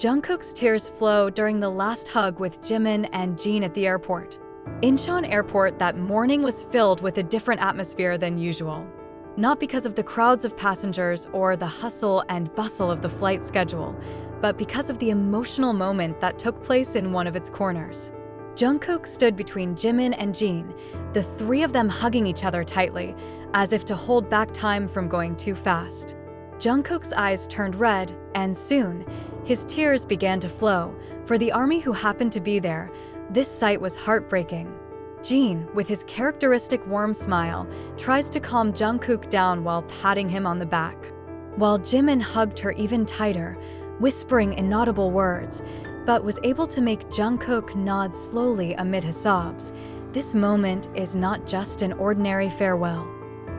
Jungkook's tears flow during the last hug with Jimin and Jin at the airport. Incheon Airport that morning was filled with a different atmosphere than usual. Not because of the crowds of passengers or the hustle and bustle of the flight schedule, but because of the emotional moment that took place in one of its corners. Jungkook stood between Jimin and Jin, the three of them hugging each other tightly, as if to hold back time from going too fast. Jungkook's eyes turned red, and soon, his tears began to flow. For the army who happened to be there, this sight was heartbreaking. Jin, with his characteristic warm smile, tries to calm Jungkook down while patting him on the back, while Jimin hugged her even tighter, whispering inaudible words, but was able to make Jungkook nod slowly amid his sobs. This moment is not just an ordinary farewell.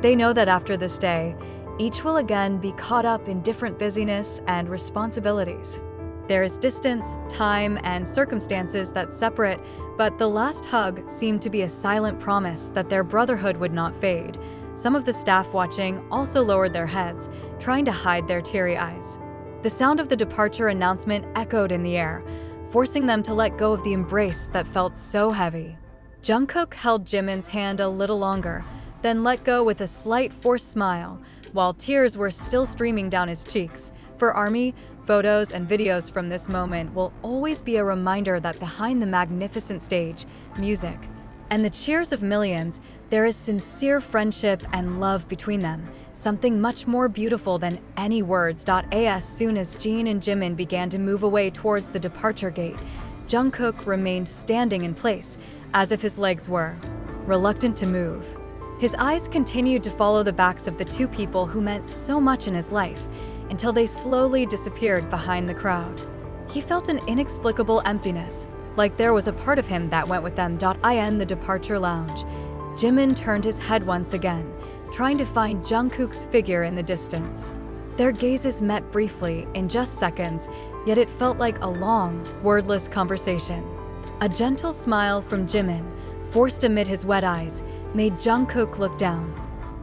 They know that after this day, each will again be caught up in different busyness and responsibilities. There is distance, time, and circumstances that separate, but the last hug seemed to be a silent promise that their brotherhood would not fade. Some of the staff watching also lowered their heads, trying to hide their teary eyes. The sound of the departure announcement echoed in the air, forcing them to let go of the embrace that felt so heavy. Jungkook held Jimin's hand a little longer, then let go with a slight forced smile, while tears were still streaming down his cheeks. For ARMY, photos and videos from this moment will always be a reminder that behind the magnificent stage, music, and the cheers of millions, there is sincere friendship and love between them, something much more beautiful than any words. As soon as Jin and Jimin began to move away towards the departure gate, Jungkook remained standing in place, as if his legs were reluctant to move. His eyes continued to follow the backs of the two people who meant so much in his life, until they slowly disappeared behind the crowd. He felt an inexplicable emptiness, like there was a part of him that went with them. In the departure lounge, Jimin turned his head once again, trying to find Jungkook's figure in the distance. Their gazes met briefly, in just seconds, yet it felt like a long, wordless conversation. A gentle smile from Jimin, forced amid his wet eyes, made Jungkook look down.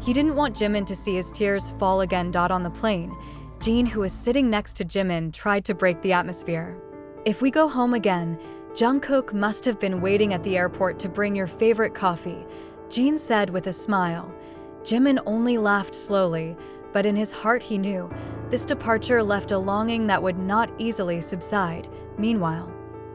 He didn't want Jimin to see his tears fall again. On the plane, Jin, who was sitting next to Jimin, tried to break the atmosphere. "If we go home again, Jungkook must have been waiting at the airport to bring your favorite coffee," Jin said with a smile. Jimin only laughed slowly, but in his heart he knew this departure left a longing that would not easily subside. Meanwhile,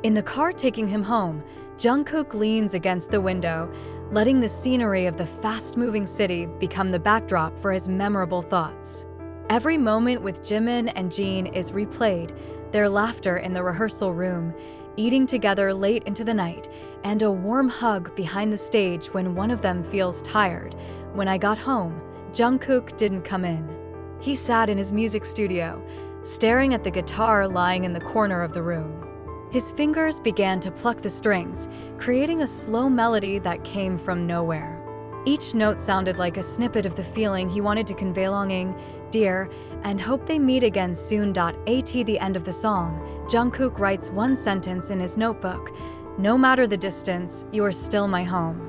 in the car taking him home, Jungkook leans against the window, letting the scenery of the fast-moving city become the backdrop for his memorable thoughts. Every moment with Jimin and Jin is replayed, their laughter in the rehearsal room, eating together late into the night, and a warm hug behind the stage when one of them feels tired. When I got home, Jungkook didn't come in. He sat in his music studio, staring at the guitar lying in the corner of the room. His fingers began to pluck the strings, creating a slow melody that came from nowhere. Each note sounded like a snippet of the feeling he wanted to convey: longing, dear, and hope they meet again soon. At the end of the song, Jungkook writes one sentence in his notebook: "No matter the distance, you are still my home."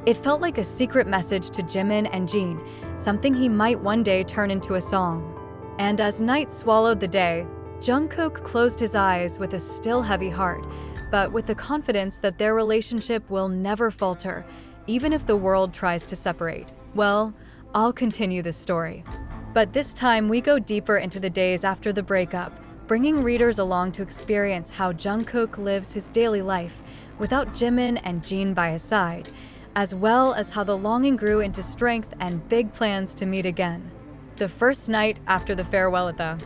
It felt like a secret message to Jimin and Jin, something he might one day turn into a song. And as night swallowed the day, Jungkook closed his eyes with a still heavy heart, but with the confidence that their relationship will never falter, even if the world tries to separate. Well, I'll continue this story. But this time we go deeper into the days after the breakup, bringing readers along to experience how Jungkook lives his daily life without Jimin and Jin by his side, as well as how the longing grew into strength and big plans to meet again. The first night after the farewell at the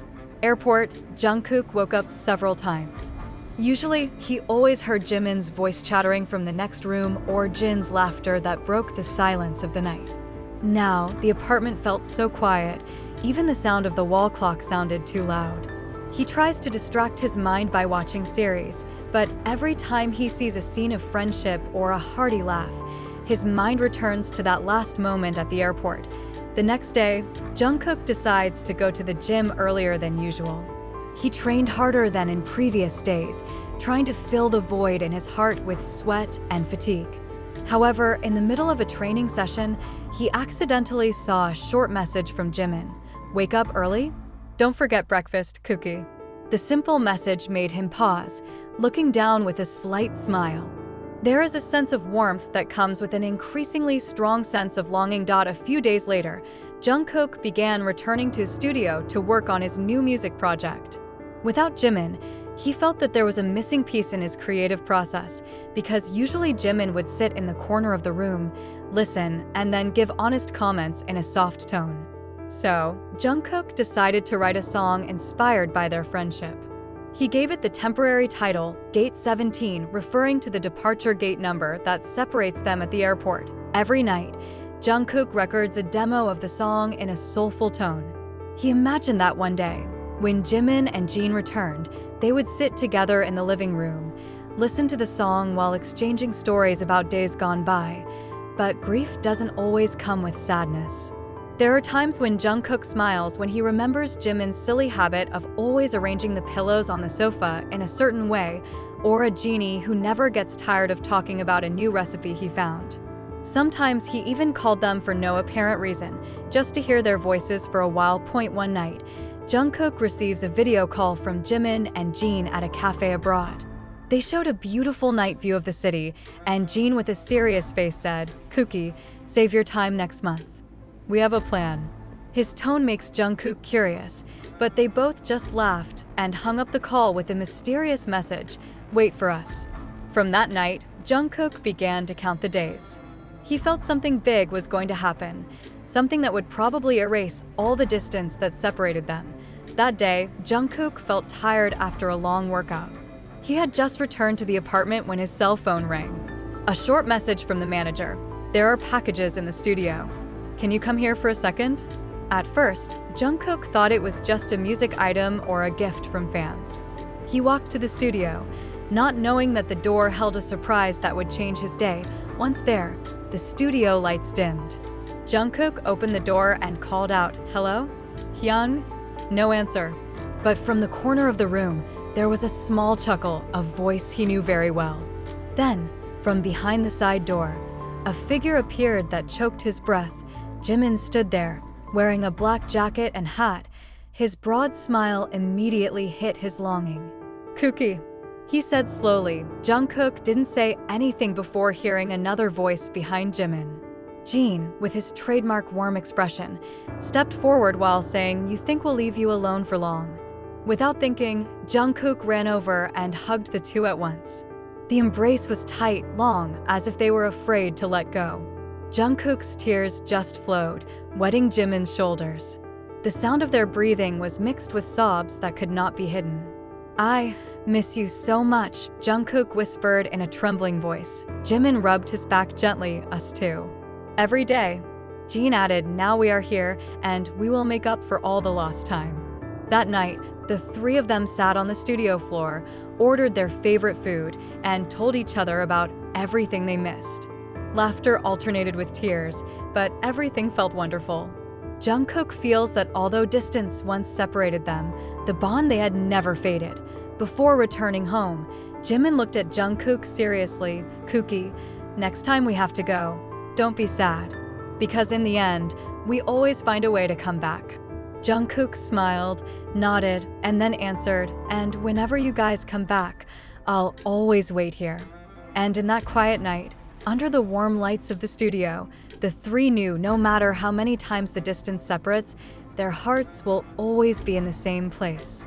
airport, Jungkook woke up several times. Usually, he always heard Jimin's voice chattering from the next room or Jin's laughter that broke the silence of the night. Now, the apartment felt so quiet, even the sound of the wall clock sounded too loud. He tries to distract his mind by watching series, but every time he sees a scene of friendship or a hearty laugh, his mind returns to that last moment at the airport. The next day, Jungkook decides to go to the gym earlier than usual. He trained harder than in previous days, trying to fill the void in his heart with sweat and fatigue. However, in the middle of a training session, he accidentally saw a short message from Jimin. "Wake up early? Don't forget breakfast, Cookie." The simple message made him pause, looking down with a slight smile. There is a sense of warmth that comes with an increasingly strong sense of longing. A few days later, Jungkook began returning to his studio to work on his new music project. Without Jimin, he felt that there was a missing piece in his creative process, because usually Jimin would sit in the corner of the room, listen, and then give honest comments in a soft tone. So, Jungkook decided to write a song inspired by their friendship. He gave it the temporary title, Gate 17, referring to the departure gate number that separates them at the airport. Every night, Jungkook records a demo of the song in a soulful tone. He imagined that one day, when Jimin and Jin returned, they would sit together in the living room, listen to the song while exchanging stories about days gone by. But grief doesn't always come with sadness. There are times when Jungkook smiles when he remembers Jimin's silly habit of always arranging the pillows on the sofa in a certain way, or a genie who never gets tired of talking about a new recipe he found. Sometimes he even called them for no apparent reason, just to hear their voices for a while. One night, Jungkook receives a video call from Jimin and Jin at a cafe abroad. They showed a beautiful night view of the city, and Jin with a serious face said, "Cookie, save your time next month. We have a plan." His tone makes Jungkook curious, but they both just laughed and hung up the call with a mysterious message, "Wait for us." From that night, Jungkook began to count the days. He felt something big was going to happen, something that would probably erase all the distance that separated them. That day, Jungkook felt tired after a long workout. He had just returned to the apartment when his cell phone rang. A short message from the manager. "There are packages in the studio. Can you come here for a second?" At first, Jungkook thought it was just a music item or a gift from fans. He walked to the studio, not knowing that the door held a surprise that would change his day. Once there, the studio lights dimmed. Jungkook opened the door and called out, "Hello? Hyun?" No answer. But from the corner of the room, there was a small chuckle, a voice he knew very well. Then, from behind the side door, a figure appeared that choked his breath. Jimin stood there, wearing a black jacket and hat. His broad smile immediately hit his longing. "Cookie," he said slowly. Jungkook didn't say anything before hearing another voice behind Jimin. Jin, with his trademark warm expression, stepped forward while saying, "You think we'll leave you alone for long?" Without thinking, Jungkook ran over and hugged the two at once. The embrace was tight, long, as if they were afraid to let go. Jungkook's tears just flowed, wetting Jimin's shoulders. The sound of their breathing was mixed with sobs that could not be hidden. "I miss you so much," Jungkook whispered in a trembling voice. Jimin rubbed his back gently, "Us too. Every day." Jin added, "Now we are here, and we will make up for all the lost time." That night, the three of them sat on the studio floor, ordered their favorite food, and told each other about everything they missed. Laughter alternated with tears, but everything felt wonderful. Jungkook feels that although distance once separated them, the bond they had never faded. Before returning home, Jimin looked at Jungkook seriously. "Cookie, next time we have to go, don't be sad. Because in the end, we always find a way to come back." Jungkook smiled, nodded, and then answered, "And whenever you guys come back, I'll always wait here." And in that quiet night, under the warm lights of the studio, the three knew no matter how many times the distance separates, their hearts will always be in the same place.